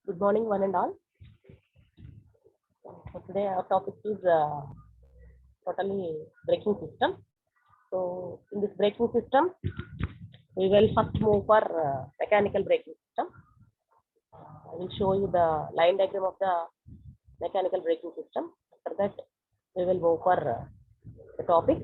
Good morning, one and all. So today our topic is totally braking system. So in this braking system, we will first move for mechanical braking system. I will show you the line diagram of the mechanical braking system. After that, we will move for the topic.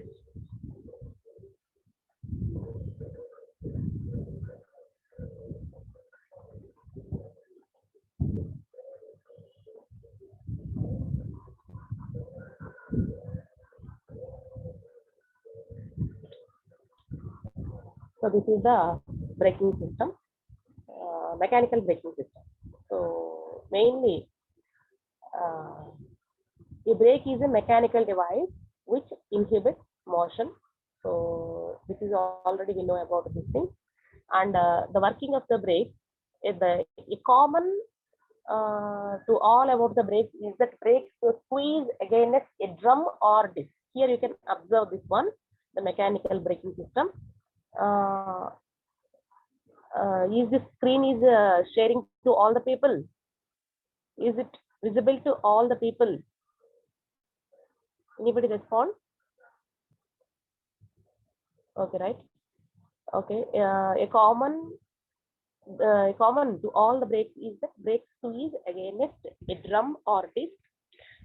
So this is the braking system, mechanical braking system. So mainly, a brake is a mechanical device which inhibits motion. So this is already we know about this thing, and the working of the brake is a common to all about the brake is that brakes to squeeze against a drum or disc. Here you can observe this one, the mechanical braking system. Is this screen is sharing to all the people? Is it visible to all the people? Anybody respond? Okay, right? Okay, a common to all the brakes is that brake squeeze against a drum or disc,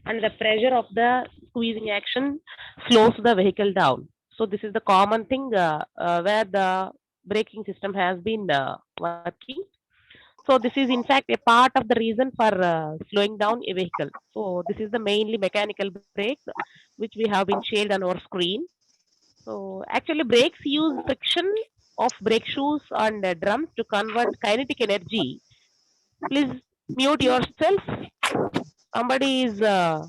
and the pressure of the squeezing action slows the vehicle down. So this is the common thing where the braking system has been working. So this is in fact a part of the reason for slowing down a vehicle. So this is the mainly mechanical brakes which we have been shared on our screen. So actually brakes use friction of brake shoes and drums to convert kinetic energy. Please mute yourself. Somebody is, all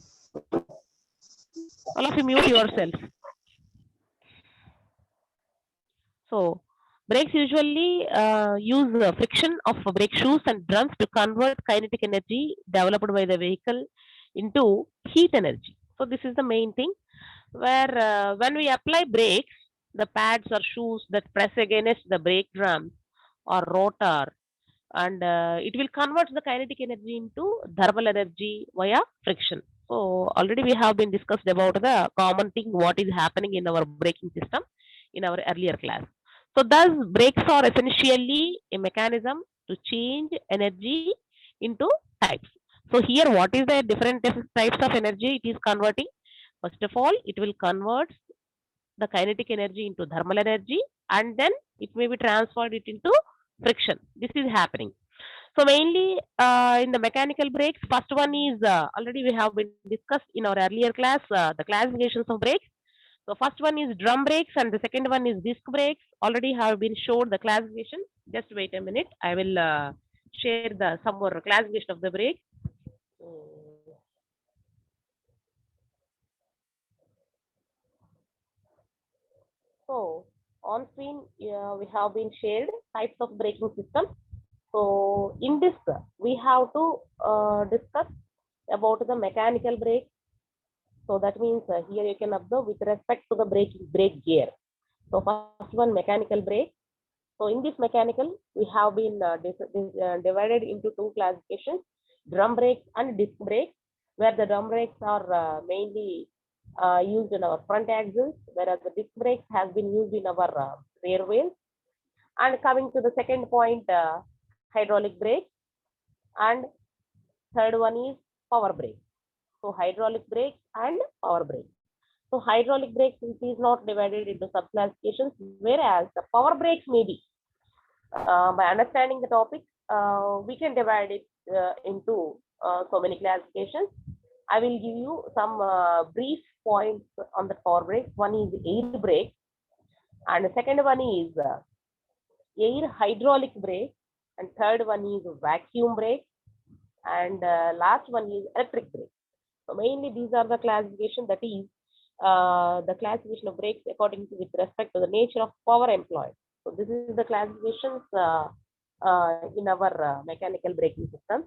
of you mute yourself. So brakes usually use friction of brake shoes and drums to convert kinetic energy developed by the vehicle into heat energy. So this is the main thing where when we apply brakes, the pads or shoes that press against the brake drum or rotor, and it will convert the kinetic energy into thermal energy via friction. So already we have been discussed about the common thing what is happening in our braking system in our earlier class. So thus brakes are essentially a mechanism to change energy into types. So here what is the different types of energy it is converting? First of all, it will convert the kinetic energy into thermal energy, and then it may be transferred it into friction. This is happening. So mainly in the mechanical brakes, first one is already we have been discussed in our earlier class, the classifications of brakes. So first one is drum brakes and the second one is disc brakes. Already have been showed the classification. Just wait a minute. I will share the some more classification of the brake. So on screen we have been shared types of braking systems. So in this we have to discuss about the mechanical brake. So that means here you can observe with respect to the brake gear. So first one mechanical brake. So in this mechanical we have been divided into two classifications: drum brakes and disc brakes, where the drum brakes are mainly used in our front axles, whereas the disc brakes has been used in our rear wheels. And coming to the second point, hydraulic brake, and third one is power brake. So hydraulic brakes and power brakes. So hydraulic brakes is not divided into subclassifications, whereas the power brakes may be. By understanding the topic, we can divide it into so many classifications. I will give you some brief points on the power brakes. One is air brake, and the second one is air hydraulic brake, and third one is vacuum brake, and last one is electric brake. So mainly these are the classification, that is the classification of brakes according to with respect to the nature of power employed. So this is the classifications in our mechanical braking system.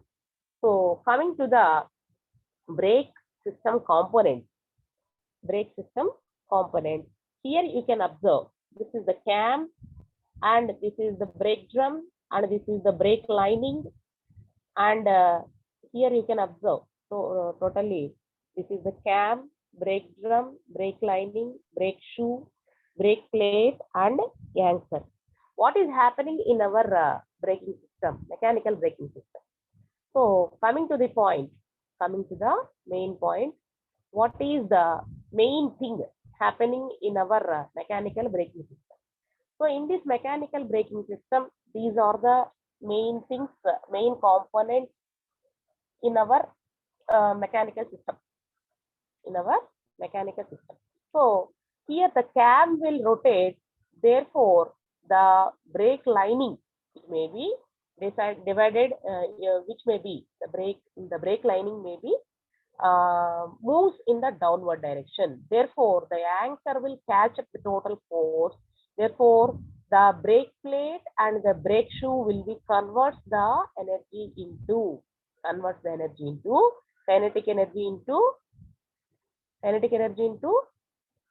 So coming to the brake system components, brake system components. Here you can observe this is the cam, and this is the brake drum, and this is the brake lining, And here you can observe. So totally, this is the cam, brake drum, brake lining, brake shoe, brake plate, and anchor. What is happening in our braking system, mechanical braking system? So coming to the point, coming to the main point, what is the main thing happening in our mechanical braking system? So in this mechanical braking system, these are the main things, main components in our mechanical system. In our mechanical system. So here the cam will rotate. Therefore, the brake lining may be divided, which may be the brake lining may be moves in the downward direction. Therefore, the anchor will catch up the total force. Therefore, the brake plate and the brake shoe will be converts the energy into kinetic energy into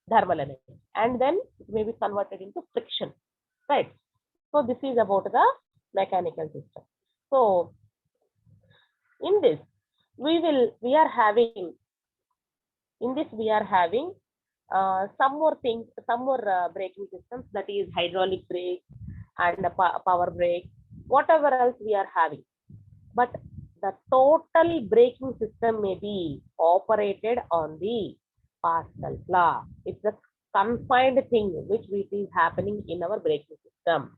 thermal energy, and then it may be converted into friction, right? So this is about the mechanical system. So in this we are having some more things, some more braking systems, that is hydraulic brake and power brake, whatever else we are having. But the total braking system may be operated on the Pascal's law. It's a confined thing which is happening in our braking system.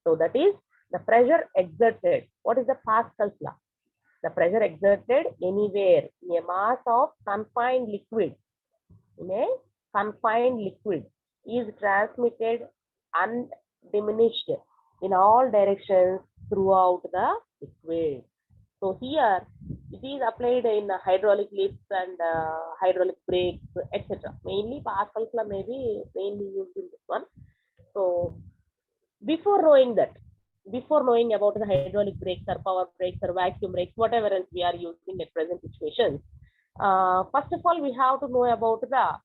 So that is the pressure exerted. What is the Pascal's law? The pressure exerted anywhere in a mass of confined liquid, is transmitted undiminished in all directions throughout the liquid. So here it is applied in hydraulic lifts and hydraulic brakes, etc. Mainly Pascal's law may be mainly used in this one. So before knowing about the hydraulic brakes or power brakes or vacuum brakes, whatever else we are using at present situations, first of all we have to know about the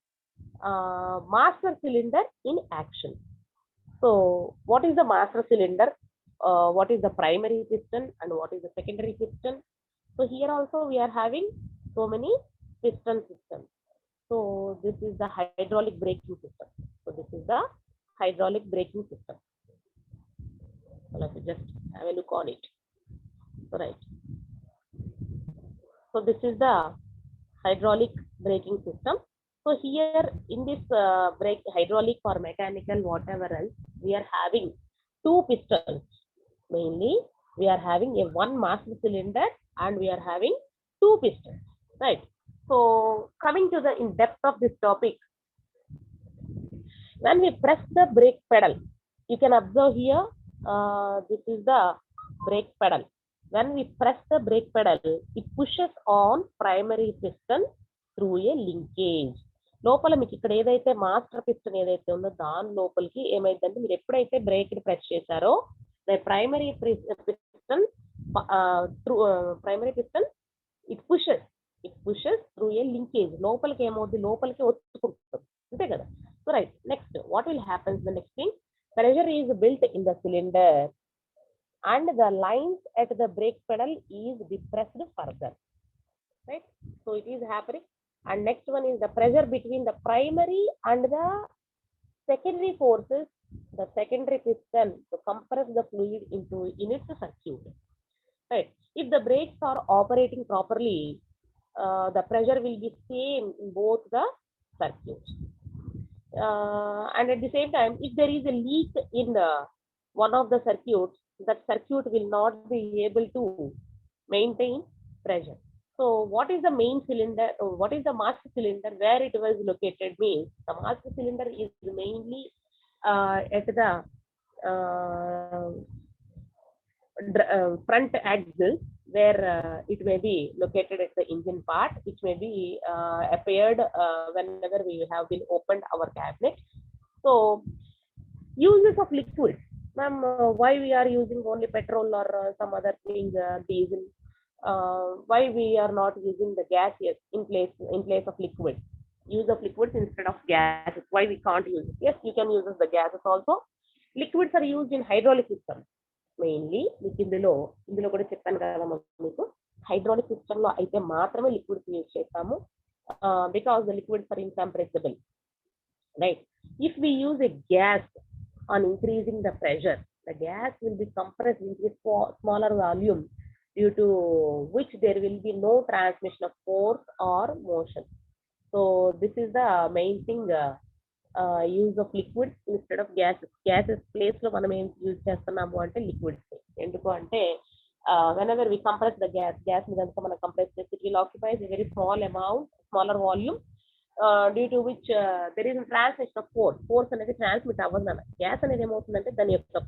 master cylinder in action. So what is the master cylinder? What is the primary piston and what is the secondary piston? So here also we are having so many piston systems. So this is the hydraulic braking system. So this is the hydraulic braking system. So let's just have a look on it. So, right. So this is the hydraulic braking system. So here in this brake, hydraulic or mechanical, whatever else, we are having two pistons. Mainly, we are having a one master cylinder and we are having two pistons, right? So coming to the in depth of this topic, when we press the brake pedal, you can observe here, this is the brake pedal. When we press the brake pedal, it pushes on primary piston through a linkage. లోపల మీకు ఇక్కడ ఏదైతే master piston ఏదైతే ఉందో దాని లోపలికి ఏమైందంటే మీరు ఎప్పుడైతే బ్రేక్ ని ప్రెస్ చేశారో primary piston it pushes through a linkage. లోపలికి ఏమవుతుంది, లోపలికి వచ్చుకుంటుంది అంతే కదా. So right, next what will happens, the next thing, pressure is built in the cylinder and the lines at the brake pedal is depressed further, right? So it is happening. And next one is the pressure between the primary and the secondary forces the secondary piston to compress the fluid into in its circuit, right? If the brakes are operating properly, the pressure will be same in both the circuits. And at the same time, if there is a leak in one of the circuits, that circuit will not be able to maintain pressure. So what is the main cylinder, or what is the master cylinder, where it was located means the master cylinder is mainly at the front axle, where it may be located at the engine part, which may be appeared whenever we have been opened our cabinet. So uses of liquids, ma'am, why we are using only petrol or some other thing, diesel, why we are not using the gases in place of liquid, use of liquids instead of gases, why we can't use it? Yes, you can use the gases also. Liquids are used in hydraulic systems. Mainly మీకు ఇందులో కూడా చెప్పాను కదా మీకు hydraulic system లో అయితే మాత్రమే liquids use చేస్తాము because the liquids are incompressible, right. If we use a gas on increasing the pressure, the gas will be compressed into a smaller volume, due to which there will be no transmission of force or motion. So this is the main thing, use of liquids instead of gases. Gases place లో మనం ఏం use చేస్తున్నాము అంటే liquids. ఎందుకు అంటే whenever we compress the gas ని కనుక మనం కంప్రెస్ చేస్తే it will occupy a very smaller volume, due to which there is a transmission of force అనేది ట్రాన్స్మిట్ అవ్వదు అన్న. గ్యాస్ అనేది ఏమవుతుందంటే దాని యొక్క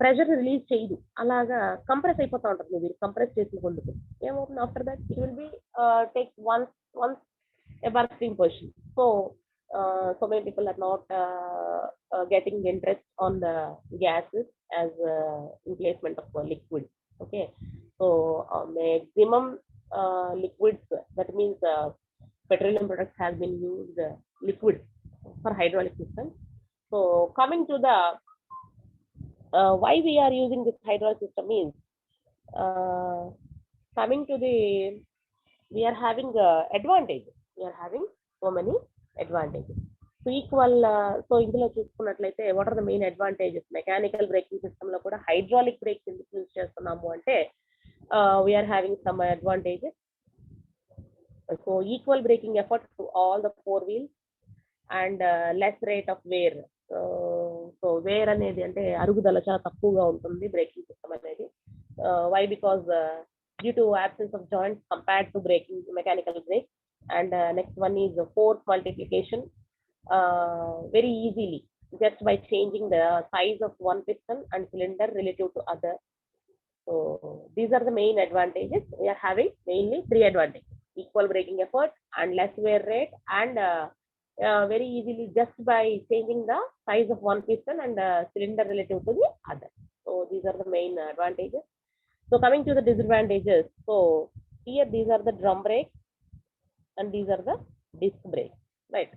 ప్రెషర్ రిలీజ్ చేయదు, అలాగా కంప్రెస్ అయిపోతా ఉంటుంది. మీరు కంప్రెస్ చేసిన కొందుకు ఏమవుతుంది, after that it will be take once a bursting position. So many people are not getting interest on the gases as replacement of liquids. Okay, so maximum liquids, that means petroleum products have been used liquid for hydraulic systems. So coming to the why we are using this hydraulic system means, coming to the, we are having advantages. We are having so many advantages. So equal, so ఇందులో చూసుకున్నట్లయితే what are the main advantages? Mechanical braking system లో కూడా hydraulic brakes ఎందుకు use చేస్తున్నాము అంటే we are having some advantages. So equal braking effort to all the four wheels and less rate of wear. So wear అనేది అంటే అరుగుదల చాలా తక్కువగా ఉంటుంది బ్రేకింగ్ సిస్టమ్ అనేది. Why? Because due to absence of joints compared to braking mechanical brake. And next one is force multiplication, very easily just by changing the size of one piston and cylinder relative to other. So these are the main advantages. We are having mainly three advantages: equal braking effort and less wear rate, and very easily just by changing the size of one piston and cylinder relative to the other. So these are the main advantages. So coming to the disadvantages, so here these are the drum brakes and these are the disc brakes, right?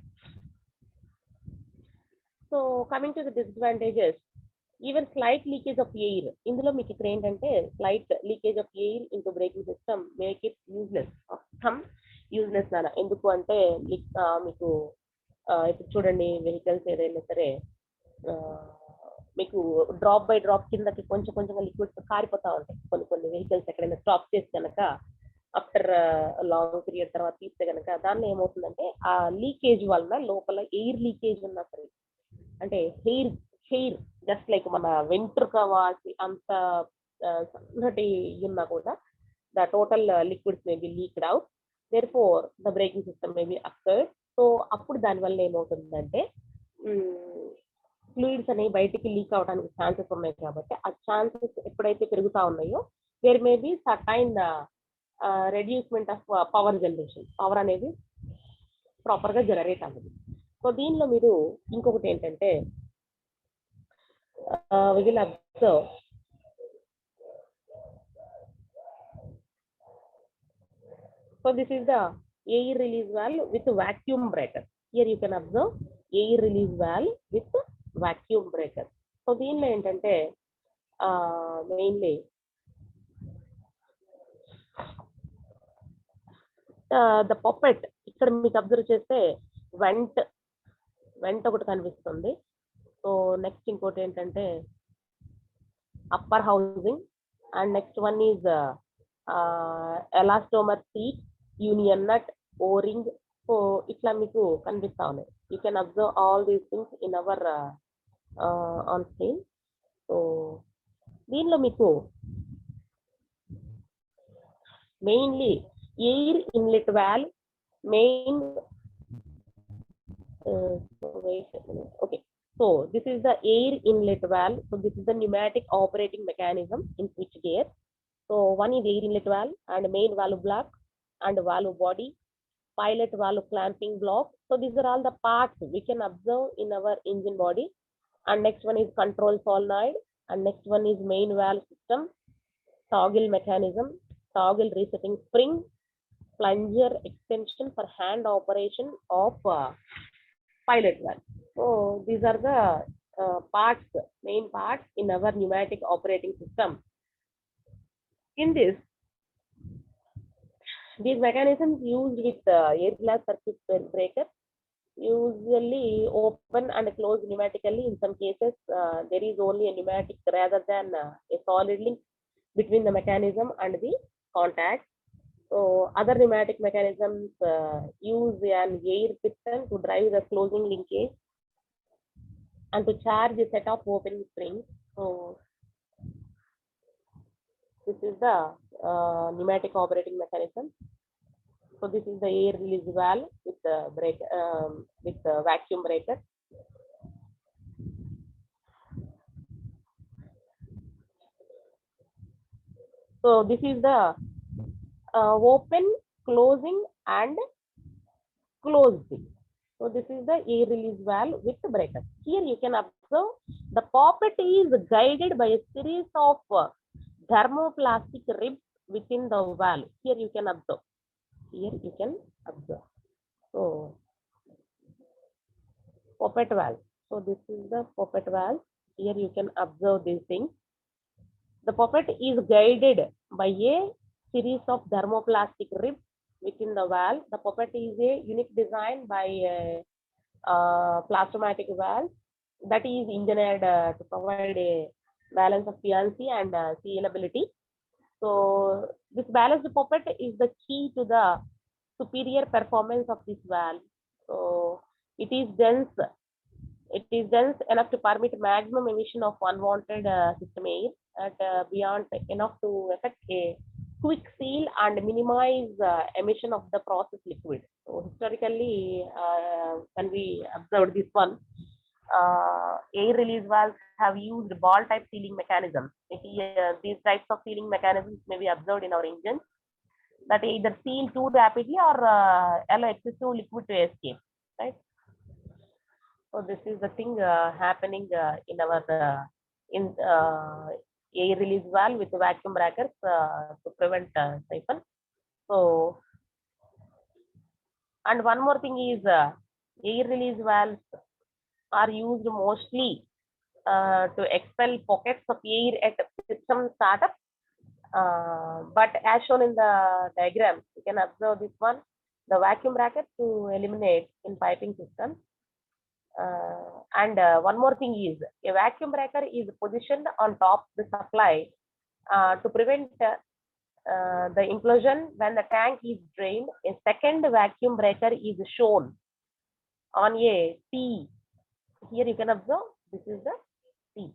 So coming to the disadvantages, even slight leakage of air. ఇందులో మీకు ఇక్కడ ఏంటంటే slight leakage of air into braking system make it useless, some useless నానా. ఎందుకు అంటే మీకు ఇప్పుడు చూడండి, వెహికల్స్ ఏదైనా సరే మీకు డ్రాప్ బై డ్రాప్ కిందకి కొంచెంగా లిక్విడ్స్ కారిపోతా ఉంటాయి. కొన్ని వెహికల్స్ ఎక్కడైనా స్టాప్ చేసి కనుక ఆఫ్టర్ లాంగ్ పీరియడ్ తర్వాత తీస్తే కనుక దానిలో ఏమవుతుందంటే ఆ లీకేజ్ వలన లోపల ఎయిర్ లీకేజ్ ఉన్నా సరే, అంటే హెయిర్ జస్ట్ లైక్ మన వెంట్రుక వాసి అంత సన్నటి ఉన్నా కూడా the total liquids may be leaked out, therefore the braking system may be affected. So అప్పుడు దానివల్ల ఏమవుతుందంటే ఫ్లూయిడ్స్ అనేవి బయటికి లీక్ అవడానికి ఛాన్సెస్ ఉన్నాయి. కాబట్టి ఆ ఛాన్సెస్ ఎప్పుడైతే పెరుగుతా ఉన్నాయో there may be certain reducement of power generation, power అనేది ప్రాపర్గా జనరేట్ అవ్వదు. సో దీనిలో మీరు ఇంకొకటి ఏంటంటే we will observe so this is the air release valve with vacuum breaker. Here you can observe air release valve with vacuum breaker. So దీనిలో ఏంటంటే mainly the puppet, ఇక్కడ మీకు అబ్జర్వ్ చేస్తే వెంట్ ఒకటి కనిపిస్తుంది. సో నెక్స్ట్ ఇంకోటి ఏంటంటే upper housing, and next one is elastomer seat, union nut, O-ring. So ఇట్లా మీకు కనిపిస్తా ఉన్నాయి. You can observe all these things in our on screen. So దీనిలో మీకు mainly air inlet valve, main okay, so this is the air inlet valve. So this is the pneumatic operating mechanism in switch gear. So one is air inlet valve and main valve block and valve body, pilot valve clamping block. So these are all the parts we can observe in our engine body. And next one is control solenoid, and next one is main valve system, toggle mechanism, toggle resetting spring, plunger extension for hand operation of pilot valve. So these are the main parts in our pneumatic operating system. In this, these mechanisms used with air glass circuit breaker usually open and close pneumatically. In some cases, there is only a pneumatic rather than a solid link between the mechanism and the contact. So other pneumatic mechanisms use an air piston to drive the closing linkage and to charge a set of opening springs. So this is the pneumatic operating mechanism. So this is the air release valve with the vacuum breaker. So this is the open, closing, and closing. So this is the air release valve with the breaker. Here you can observe the poppet is guided by a series of thermoplastic ribs within the valve. Here you can observe. Here you can observe. So poppet valve. So this is the poppet valve. Here you can observe these things. The poppet is guided by a series of thermoplastic ribs within the valve. The poppet is a unique design by a Plastomatic valve that is engineered to provide a balance of buoyancy and sealability. So this balanced poppet is the key to the superior performance of this valve. So it is dense. It is dense enough to permit maximum emission of unwanted system air at beyond enough to effect a quick seal and minimize emission of the process liquid. So historically, when we observed this one, air release valves have used ball type sealing mechanisms. These types of sealing mechanisms may be observed in our engines that either seal too rapidly or allow excessive liquid to escape, right? So this is the thing happening in our air release valve with vacuum brackets to prevent siphon. So, and one more thing is air release valves are used mostly to expel pockets of air at system startup. But as shown in the diagram, you can observe this one, the vacuum bracket to eliminate in piping system. And one more thing is a vacuum breaker is positioned on top of the supply to prevent the implosion when the tank is drained. A second vacuum breaker is shown on a T. Here you can observe this is the T.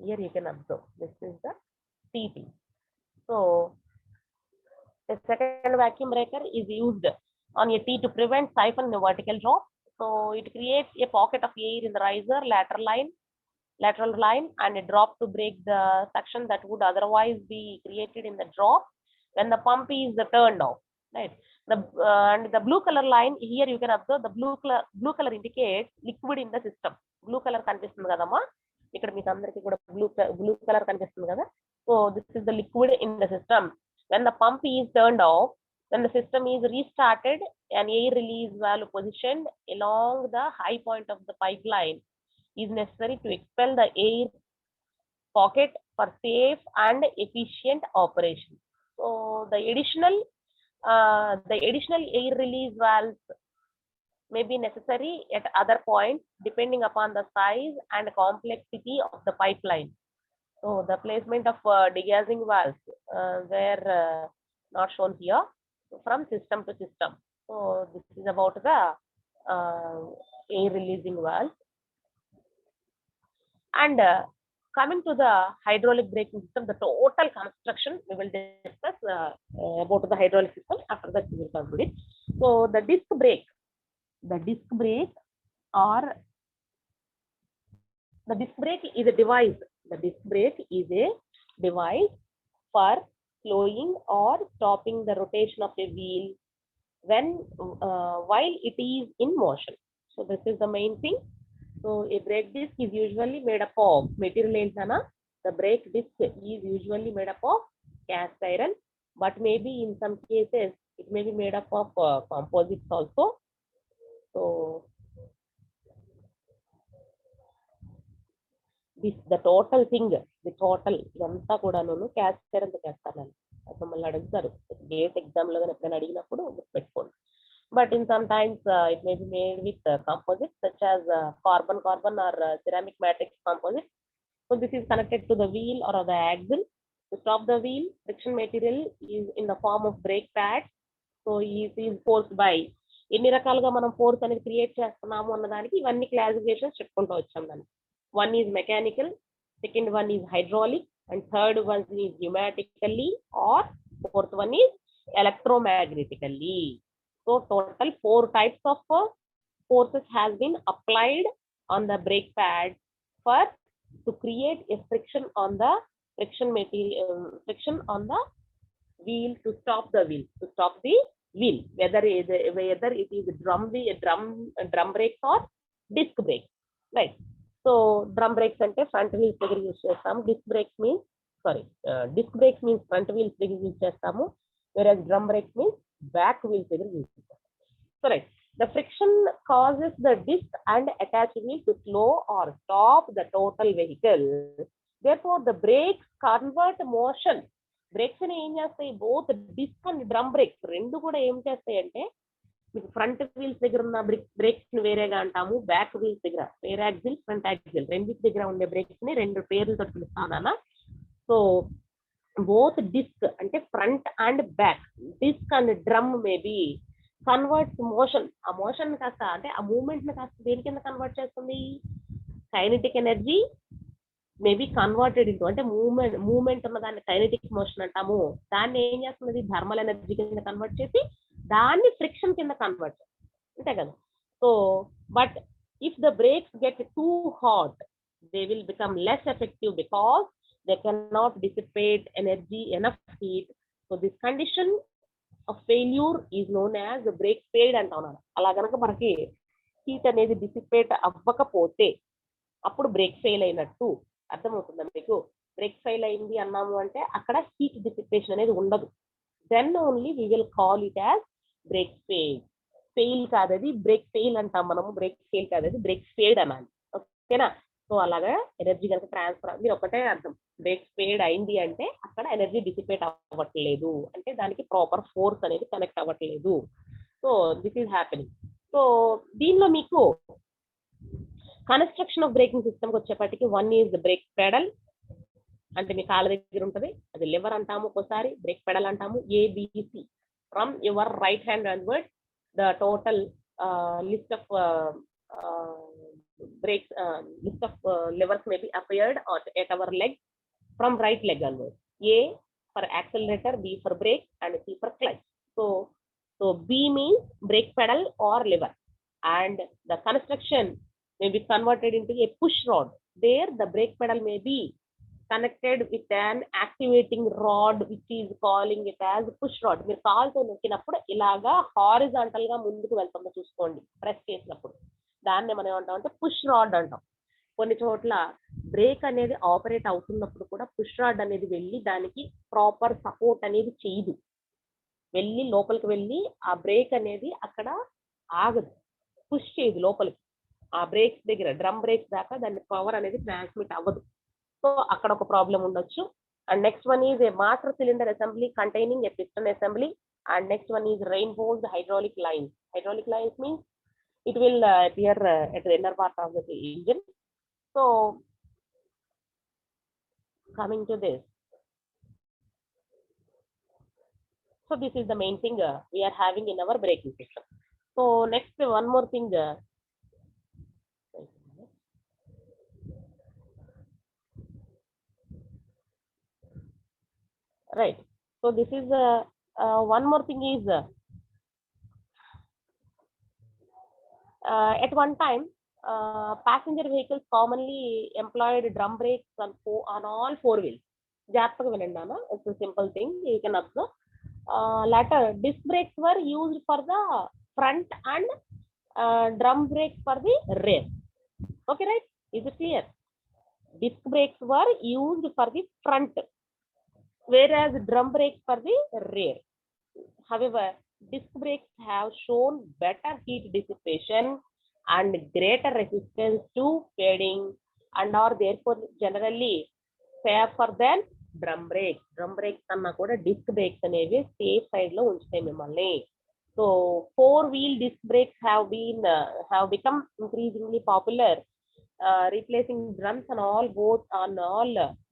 Here you can observe this is the TT. So a second vacuum breaker is used on a T to prevent siphon in the vertical drop. So it creates a pocket of air in the riser lateral line and a drop to break the suction that would otherwise be created in the drop when the pump is turned off, right? And the blue color line here you can observe the blue color indicates liquid in the system. Blue color కనిపిస్తుంది కదమ్మా ఇక్కడ మీకు అందరికీ కూడా blue color కనిపిస్తుంది కదా. So this is the liquid in the system. When the pump is turned off, when the system is restarted, an air release valve positioned along the high point of the pipeline is necessary to expel the air pocket for safe and efficient operation. So the additional air release valves may be necessary at other points depending upon the size and complexity of the pipeline. So the placement of degassing valves were not shown here from system to system. So this is about the air releasing valve. And coming to the hydraulic braking system, the total construction we will discuss about the hydraulic system. After that we will conclude it. So the disc brake is a device. The disc brake is a device for slowing or stopping the rotation of a wheel when while it is in motion. So this is the main thing. So a brake disc is usually made up of material. The brake disc is usually made up of cast iron, but maybe in some cases it may be made up of composites also. So the total thing, the total ఇదంతా కూడాను cascade అంతా చేస్తాను నేను. మమ్మల్ని అడుగుతారు gate ఎగ్జామ్లో కానీ ఎప్పుడైనా అడిగినప్పుడు పెట్టుకోండి. But in sometimes it may be made with composites such as carbon or ceramic matrix composite. So this is connected to the wheel or the axle. To stop the wheel, friction material is in the form of brake pads. So it is forced by ఎన్ని రకాలుగా మనం force అనేది create చేస్తున్నాము అన్నదానికి ఇవన్నీ classifications చెప్పుకుంటూ వచ్చాం దాన్ని. One is mechanical, second one is hydraulic, and third one is pneumatically, or fourth one is electromagnetically. So total 4 types of forces has been applied on the brake pad for to create a friction on the friction on the wheel to stop the wheel, whether it is drum brakes or disc brakes, right? So drum brakes ante front wheels దగ్గర use చేస్తాము. disc brakes means front wheels దగ్గర use చేస్తాము, whereas drum brakes means back wheels దగ్గర use చేస్తాము. So right, the friction causes the disc and attached wheel to slow or stop the total vehicle. Therefore the brakes convert motion. Brakes అని ఏం చేస్తాయి, both disc and drum brakes రెండు కూడా ఏం చేస్తాయి అంటే, మీకు ఫ్రంట్ వీల్స్ దగ్గర ఉన్న బ్రేక్స్ ని వేరేగా అంటాము, బ్యాక్ వీల్స్ దగ్గర రేర్ యాక్సిల్ ఫ్రంట్ యాక్సిల్ రెండింటి దగ్గర ఉండే బ్రేక్స్ ని రెండు పేర్లతో పిలుస్తానా. సో బోత్ డిస్క్ అంటే front and back, disc and drum maybe converts motion. ఆ మోషన్ కాస్త అంటే ఆ మూవ్మెంట్ ని కాస్త దేని కింద కన్వర్ట్ చేస్తుంది, kinetic energy maybe converted into, అంటే మూమెంట్ ఉన్న దాన్ని కైనెటిక్ మోషన్ అంటాము, దాన్ని ఏం చేస్తుంది థర్మల్ ఎనర్జీ కింద కన్వర్ట్ చేసి దాన్ని ఫ్రిక్షన్ కింద కన్వర్ట్ చేస్తుంది, అంతే కదా. So but if the brakes get too hot they will become less effective because they can not dissipate energy enough heat. So this condition of failure is known as brake failed అంటున్నారు. అలా కనుక మనకి heat అనేది dissipate అవ్వకపోతే అప్పుడు brake fail అయినట్టు. అర్థమవుతుందా మీకు? బ్రేక్ ఫెయిల్ అయింది అన్నాము అంటే అక్కడ హీట్ డిసిపేషన్ అనేది ఉండదు. Then only we will call it as brake fail. Fail కాదది బ్రేక్ ఫెయిల్ అంటాం మనము, బ్రేక్ ఫెయిల్ కాదది బ్రేక్ ఫెయిల్డ్ అనాలి, ఓకేనా. సో అలాగా ఎనర్జీ కనుక ట్రాన్స్ఫర్, మీరు ఒకటే అర్థం, బ్రేక్ ఫెయిల్డ్ అయింది అంటే అక్కడ ఎనర్జీ డిసిపేట్ అవ్వట్లేదు, అంటే దానికి ప్రాపర్ ఫోర్స్ అనేది కనెక్ట్ అవ్వట్లేదు. So this is happening. So దీనిలో మీకు కన్స్ట్రక్షన్ ఆఫ్ బ్రేకింగ్ సిస్టమ్కి వచ్చేప్పటికి వన్ ఈజ్ బ్రేక్ పెడల్, అంటే మీ కాళ్ళ దగ్గర ఉంటుంది, అది లివర్ అంటాము, ఒక్కోసారి బ్రేక్ పెడల్ అంటాము. ABC from your right hand onward the total list of brakes, list of levers may be appeared at our leg from right leg onwards. A for accelerator, B for brake, and C for clutch. So B means brake pedal or lever, and the construction may be converted into a push rod. There the brake pedal may be connected with an activating rod which is calling it as push rod. మీరు కాల్తో నొక్కినప్పుడు ఇలాగా horizontal గా ముందుకు వెళ్తుందో చూసుకోండి, press చేసినప్పుడు దాన్ని మనం ఏమంటాం అంటే పుష్ రాడ్ అంటాం. కొన్ని చోట్ల బ్రేక్ అనేది ఆపరేట్ అవుతున్నప్పుడు కూడా పుష్ రాడ్ అనేది వెళ్ళి దానికి ప్రాపర్ సపోర్ట్ అనేది చేయదు, వెళ్ళి లోపలికి వెళ్ళి ఆ బ్రేక్ అనేది అక్కడ ఆగదు, పుష్ చేయదు లోపలికి, ఆ బ్రేక్స్ దగ్గర డ్రమ్ బ్రేక్స్ దాకా దాని పవర్ అనేది ట్రాన్స్మిట్ అవ్వదు. సో అక్కడ ఒక ప్రాబ్లం ఉండొచ్చు. And next one is a master cylinder assembly containing A piston assembly, and next one is reinforced hydraulic lines. Hydraulic lines means it will appear at the inner part of the engine. So coming to this, so this is the main thing we are having in our braking system. So next one more thing, right, so this is one more thing is at one time passenger vehicles commonly employed drum brakes on all four wheels. జాగ్రత్తగా వినండి అన్న, it's a simple thing you can observe. Later disc brakes were used for the front and drum brakes for the rear. Okay, right? Is it clear? Disc brakes were used for the front, whereas drum brakes for the rear. However, disc brakes have shown better heat dissipation and greater resistance to fading and are therefore generally safer than drum brakes. Drum brakes కన్నా కూడా disc brakes అనేవి safe side లో ఉంచుతాయి మిమ్మల్ని. So 4-wheel disc brakes have become increasingly popular, replacing drums and all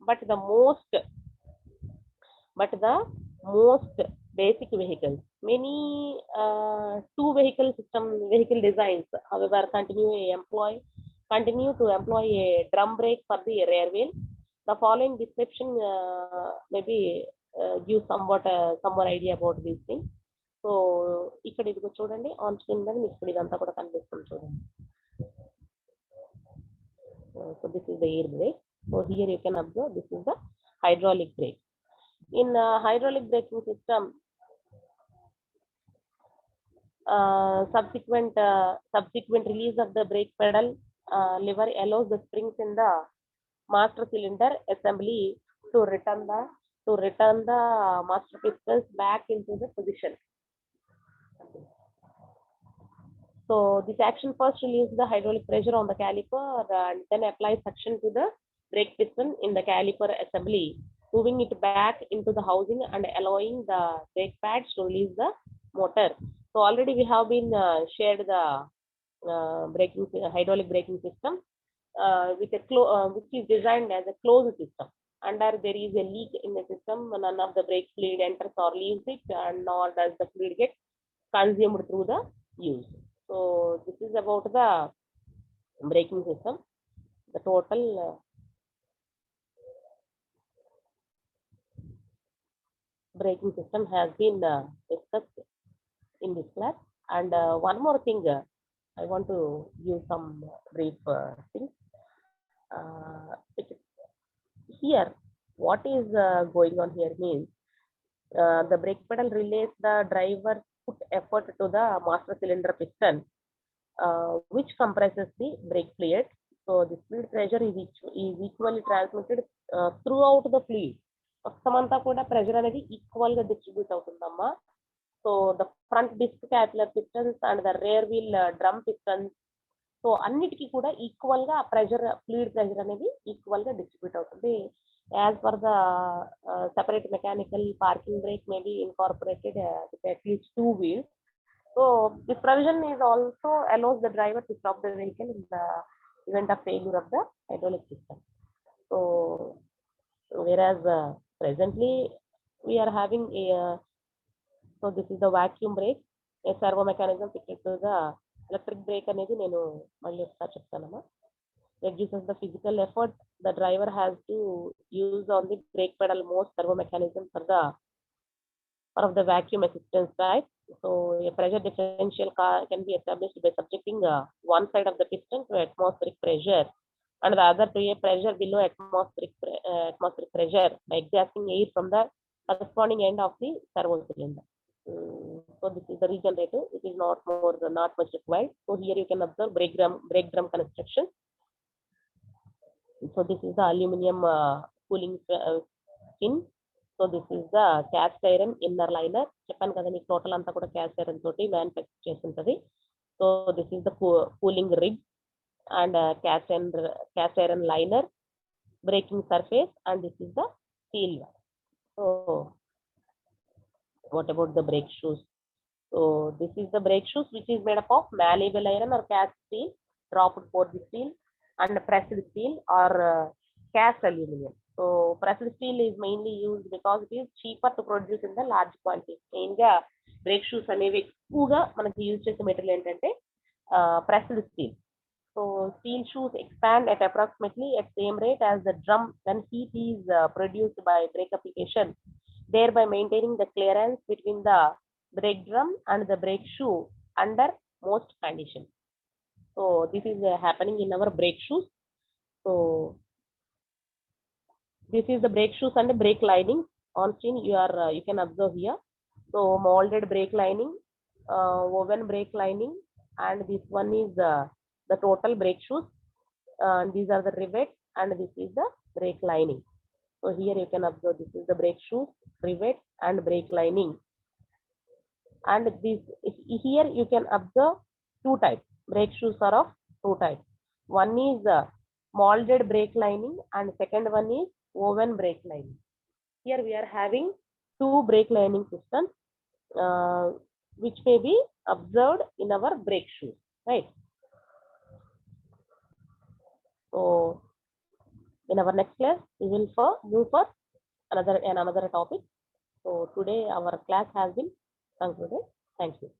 but the most basic vehicles. Many vehicle designs, however, continue to employ a drum brake for the rear wheel. The following description maybe give somewhat some more idea about these things. So ఇక్కడ ఇదిగో చూడండి, on screen మీద మీకు ఇదంతా కూడా కనిపిస్తుంది చూడండి. So this is the air brake. So here you can observe this is the hydraulic brake. In hydraulic braking system, subsequent release of the brake pedal lever allows the springs in the master cylinder assembly to return the master pistons back into the position. So this action first relieves the hydraulic pressure on the caliper and then applies suction to the brake piston in the caliper assembly, moving it back into the housing and allowing the brake pads to release the motor. So already we have been shared the hydraulic braking system with which is designed as a closed system. Under there is a leak in the system, none of the brake fluid enters or leaves it, and nor does the fluid get consumed through the use. So this is about the braking system. The total braking system has been discussed in this class. And one more thing, I want to give some brief things. Here, what is going on here means the brake pedal relays the driver put effort to the master cylinder piston, which compresses the brake fluid. So the fluid pressure is equally transmitted throughout the fluid. మొత్తమంతా కూడా pressure అనేది equal గా distribute అవుతుందమ్మా. So the front disc caliper pistons and the rear wheel drum pistons, so అన్నిటికీ కూడా equal గా pressure, fluid pressure అనేది equal గా డిస్ట్రిబ్యూట్ అవుతుంది. As per the separate mechanical parking brake may be incorporated with at least 2 wheels. So this provision is also allows the driver to stop the vehicle in the event of failure of the hydraulic system. So whereas presently we are having a so this is the vacuum brake, a servo mechanism fitted to the electric brake అనేది నేను మళ్ళీ ఒకసారి చెప్తానమ్మా. Reduces the physical effort the driver has to use on the brake pedal. Most servo mechanism for of the vacuum assistance type. So a pressure differential can be established by subjecting one side of the piston to atmospheric pressure and the other to a pressure below atmospheric pressure by exhausting air from the corresponding end of the servo cylinder. So this is the regenerator. It is not much required. So here you can observe brake drum construction. So this is the aluminum cooling skin. So this is the cast iron inner liner. చెప్పాను కదా మీకు total అంతా కూడా cast iron తోటి manufacture చేసి ఉంటుంది. So this is the cooling rig and cast iron liner, braking surface, and this is the steel one. So what about the brake shoes? So this is the brake shoes which is made up of malleable iron or cast steel, dropped forged steel, and pressed steel or cast aluminum. So pressed steel is mainly used because it is cheaper to produce in the large quantity. Mainly brake shoes అనేవి ఎక్కువగా మనకి use చేసే material ఏంటంటే pressed steel. So steel shoes expand at approximately at same rate as the drum when heat is produced by brake application, thereby maintaining the clearance between the brake drum and the brake shoe under most conditions. So this is happening in our brake shoes. So this is the brake shoes and the brake lining. On screen you can observe here. So molded brake lining, woven brake lining, and this one is the total brake shoes. These are the rivets and this is the brake lining. So here you can observe this is the brake shoes, rivet, and brake lining. And this here you can observe two types. Brake shoes are of two types. One is molded brake lining, and second one is woven brake lining. Here we are having two brake lining systems, which may be observed in our brake shoes, right? So in our next class, we will move for another topic. So today our class has been concluded. Thank you.